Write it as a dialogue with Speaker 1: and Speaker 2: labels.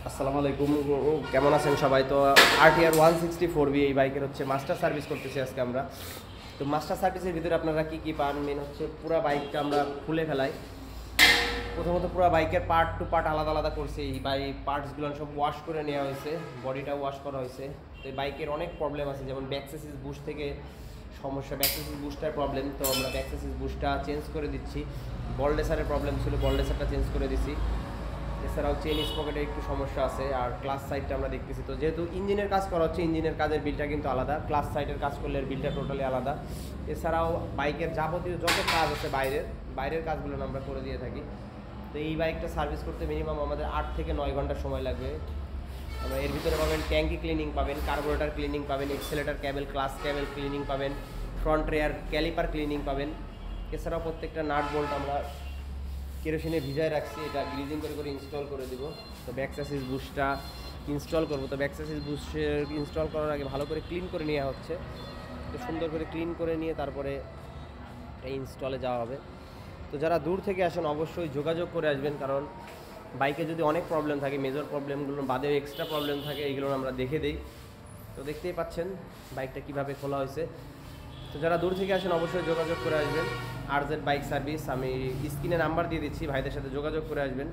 Speaker 1: আসসালামু আলাইকুম, কেমন আছেন সবাই? তো RTR 164B এই বাইকের হচ্ছে মাস্টার সার্ভিস করতেছি আজকে আমরা। তো মাস্টার সার্ভিসের ভিতরে আপনারা কি কি পান? মেন হচ্ছে পুরো বাইকটা আমরা খুলে ফেলাই। প্রথমত পুরো বাইকের পার্ট টু পার্ট আলাদা আলাদা করছি। এই পার্টসগুলো সব ওয়াশ করে নেওয়া হয়েছে, বডিটা ওয়াশ করা হয়েছে। তো এই বাইকের অনেক প্রবলেম আছে, যেমন ব্যাকসেসিস বুশ থেকে সমস্যা, ব্যাকসেসিস বুশটার প্রবলেম। তো আমরা ব্যাকসেসিস বুশটা চেঞ্জ করে দিচ্ছি। বলডেসারের প্রবলেম ছিল, বলডেসারটা চেঞ্জ করে দিছি। এছাড়াও চেন স্পকেটের একটু সমস্যা আছে। আর ক্লাস সাইডটা আমরা দেখতেছি, তো যেহেতু ইঞ্জিনের কাজ করা হচ্ছে, ইঞ্জিনের কাজের বিলটা কিন্তু আলাদা, ক্লাস সাইডের কাজ করলে বিলটা টোটালি আলাদা। এছাড়াও বাইকের যাবতীয় যত কাজ আছে বাইরের কাজগুলো আমরা করে দিয়ে থাকি। তো এই বাইকটা সার্ভিস করতে মিনিমাম আমাদের 8 থেকে 9 ঘন্টা সময় লাগবে। আমরা এর ভিতরে পাবেন ট্যাঙ্কি ক্লিনিং পাবেন, কার্বোরেটর ক্লিনিং পাবেন, accelerator cable, class cable cleaning পাবেন, ফ্রন্ট রেয়ার ক্যালিপার ক্লিনিং পাবেন। এছাড়াও প্রত্যেকটা নাট বোল্ট আমরা কেরোসিনে ভিজায় রাখছি, এটা গ্রিজিং করে করে ইনস্টল করে দিব। তো ব্যাকসাসিস বুশটা ইনস্টল করবো। তো ব্যাকসাসিস বুশের ইনস্টল করার আগে ভালো করে ক্লিন করে নেওয়া হচ্ছে। তো সুন্দর করে ক্লিন করে নিয়ে তারপরে এই ইনস্টলে যাওয়া হবে। তো যারা দূর থেকে আসেন অবশ্যই যোগাযোগ করে আসবেন, কারণ বাইকে যদি অনেক প্রবলেম থাকে, মেজর প্রবলেমগুলো বাদেও এক্সট্রা প্রবলেম থাকে, এইগুলো আমরা দেখে দিই। তো দেখতেই পাচ্ছেন বাইকটা কীভাবে খোলা হয়েছে। তো যারা দূর থেকে আসেন অবশ্যই যোগাযোগ করে আসবেন। RZ বাইক সার্ভিস, আমি স্ক্রিনে নাম্বার দিয়ে দিচ্ছি, ভাইদের সাথে যোগাযোগ করে আসবেন।